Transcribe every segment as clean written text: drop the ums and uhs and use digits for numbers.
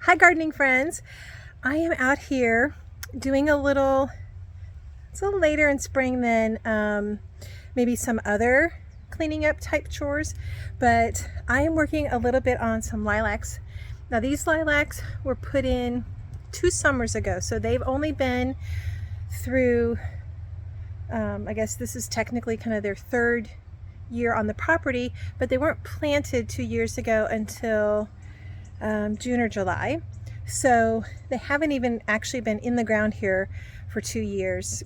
Hi gardening friends. I am out here doing it's a little later in spring than maybe some other cleaning up type chores, but I am working a little bit on some lilacs. Now these lilacs were put in 2 summers ago, so they've only been through, I guess this is technically kind of their 3rd year on the property, but they weren't planted 2 years ago until June or July. So they haven't even actually been in the ground here for 2 years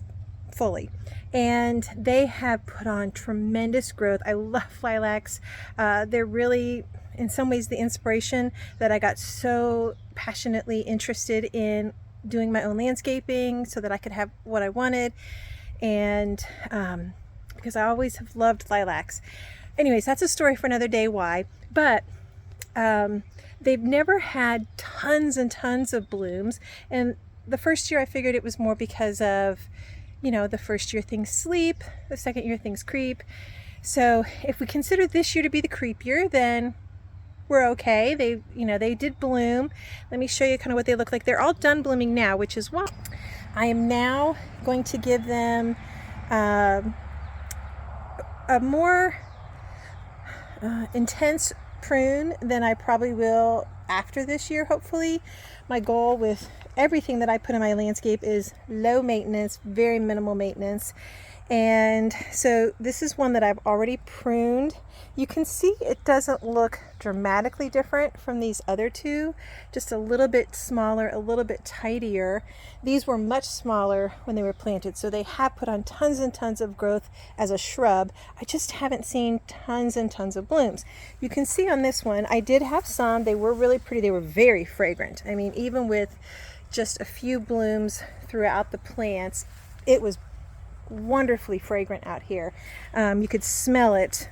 fully. And they have put on tremendous growth. I love lilacs. They're really, in some ways, the inspiration that I got so passionately interested in doing my own landscaping so that I could have what I wanted. And because I always have loved lilacs. Anyways, that's a story for another day why. But they've never had tons and tons of blooms. And the first year I figured it was more because of, the first year things sleep, the second year things creep. So if we consider this year to be the creep year, then we're okay. They did bloom. Let me show you kind of what they look like. They're all done blooming now, which is why I am now going to give them a more intense prune than I probably will after this year, hopefully. My goal with everything that I put in my landscape is low maintenance, very minimal maintenance. And so this is one that I've already pruned. You can see it doesn't look dramatically different from these other two, just a little bit smaller, a little bit tidier. These were much smaller when they were planted, so they have put on tons and tons of growth as a shrub. I just haven't seen tons and tons of blooms. You can see on this one, I did have some. They were really pretty. They were very fragrant. I mean, even with just a few blooms throughout the plants, it was wonderfully fragrant out here. You could smell it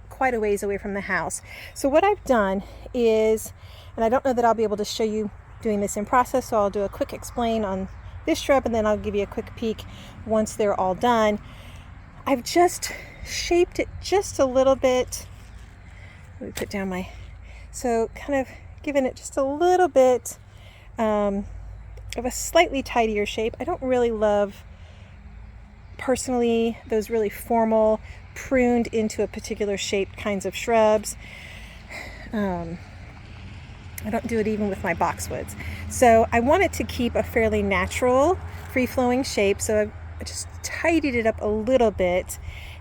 quite a ways away from the house. So what I've done is, and I don't know that I'll be able to show you doing this in process, so I'll do a quick explain on this shrub and then I'll give you a quick peek once they're all done. I've just shaped it just a little bit. Let me put down so kind of giving it just a little bit of a slightly tidier shape. I don't really love personally those really formal pruned into a particular shape kinds of shrubs. I don't do it even with my boxwoods. So I wanted to keep a fairly natural free-flowing shape, so I just tidied it up a little bit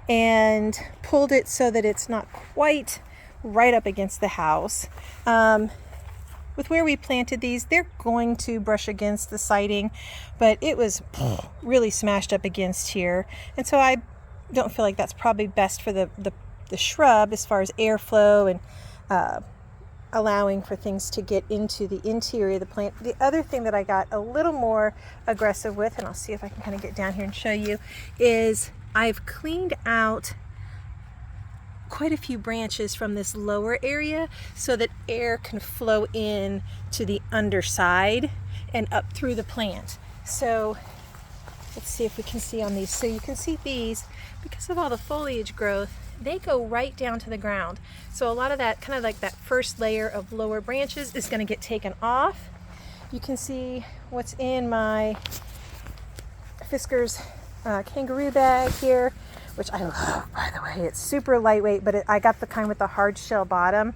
and pulled it so that it's not quite right up against the house. With where we planted these, they're going to brush against the siding, but it was really smashed up against here. And so I don't feel like that's probably best for the shrub as far as airflow and allowing for things to get into the interior of the plant. The other thing that I got a little more aggressive with, and I'll see if I can kind of get down here and show you, is I've cleaned out quite a few branches from this lower area so that air can flow in to the underside and up through the plant. So let's see if we can see on these. So you can see these, because of all the foliage growth, they go right down to the ground. So a lot of that, kind of like that first layer of lower branches, is going to get taken off. You can see what's in my Fisker's kangaroo bag here, which I love, by the way. It's super lightweight, but I got the kind with the hard shell bottom.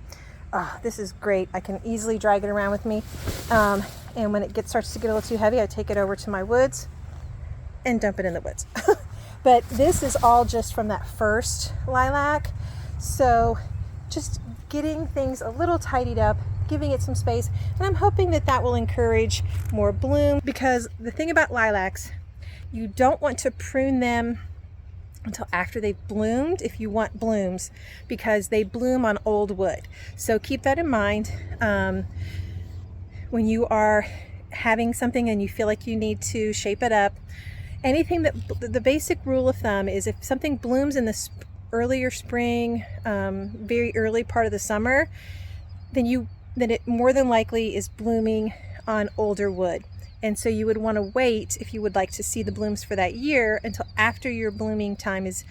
This is great. I can easily drag it around with me. And when it starts to get a little too heavy, I take it over to my woods and dump it in the woods. But this is all just from that first lilac. So just getting things a little tidied up, giving it some space. And I'm hoping that that will encourage more bloom, because the thing about lilacs, you don't want to prune them until after they've bloomed if you want blooms, because they bloom on old wood. So keep that in mind when you are having something and you feel like you need to shape it up. Anything that, the basic rule of thumb is, if something blooms in the earlier spring, very early part of the summer, then it more than likely is blooming on older wood. And so you would want to wait, if you would like to see the blooms for that year, until after your blooming time is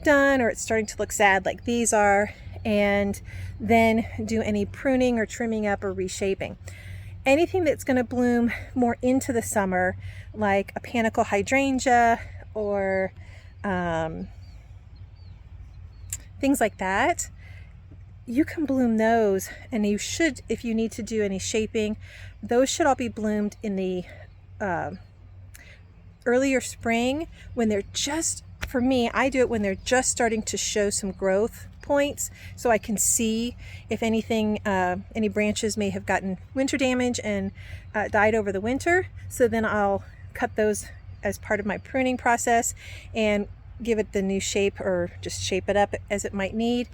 done or it's starting to look sad like these are, and then do any pruning or trimming up or reshaping. anything that's going to bloom more into the summer, like a panicle hydrangea or things like that, you can bloom those, and you should, if you need to do any shaping, those should all be bloomed in the earlier spring, when they're just, for me, I do it when they're just starting to show some growth points, so I can see if anything, any branches may have gotten winter damage and died over the winter. So then I'll cut those as part of my pruning process and give it the new shape, or just shape it up as it might need.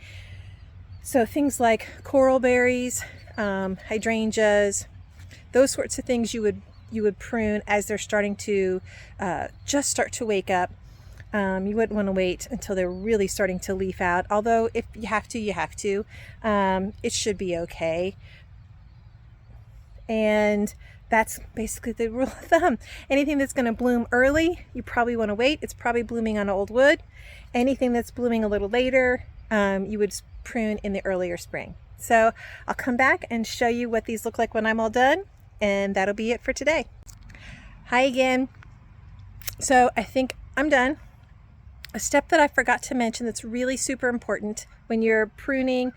So things like coral berries, hydrangeas, those sorts of things you would prune as they're starting to just start to wake up. You wouldn't want to wait until they're really starting to leaf out, although if you have to, you have to. It should be okay. And that's basically the rule of thumb. Anything that's going to bloom early, you probably want to wait. It's probably blooming on old wood. Anything that's blooming a little later, you would prune in the earlier spring. So I'll come back and show you what these look like when I'm all done, and that'll be it for today. Hi again. So I think I'm done. A step that I forgot to mention that's really super important when you're pruning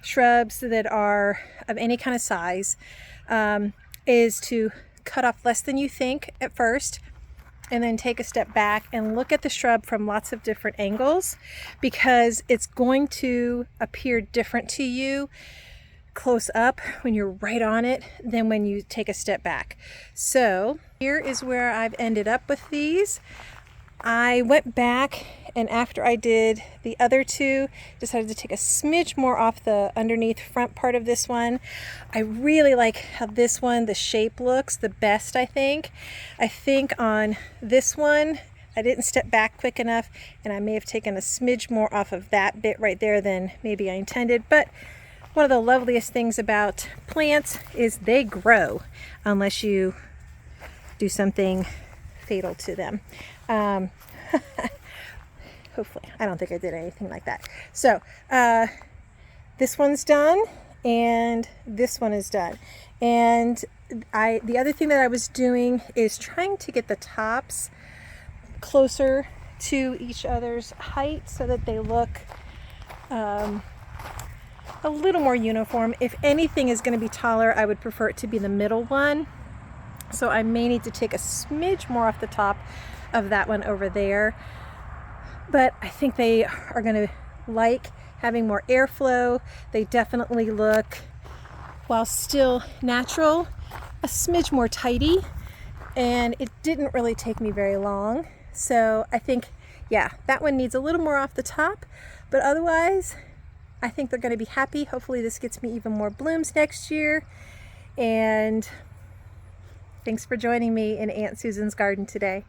shrubs that are of any kind of size is to cut off less than you think at first, and then take a step back and look at the shrub from lots of different angles, because it's going to appear different to you close up when you're right on it than when you take a step back. So here is where I've ended up with these. I went back, and after I did the other two, decided to take a smidge more off the underneath front part of this one. I really like how this one, the shape looks the best, I think. I think on this one, I didn't step back quick enough, and I may have taken a smidge more off of that bit right there than maybe I intended. But one of the loveliest things about plants is they grow unless you do something fatal to them. Hopefully, I don't think I did anything like that. So this one's done, and this one is done. And the other thing that I was doing is trying to get the tops closer to each other's height so that they look a little more uniform. If anything is going to be taller, I would prefer it to be the middle one. So I may need to take a smidge more off the top of that one over there. But I think they are going to like having more airflow. They definitely look, while still natural, a smidge more tidy. And it didn't really take me very long. So I think, yeah, that one needs a little more off the top. But otherwise, I think they're going to be happy. Hopefully this gets me even more blooms next year. And thanks for joining me in Aunt Susan's garden today.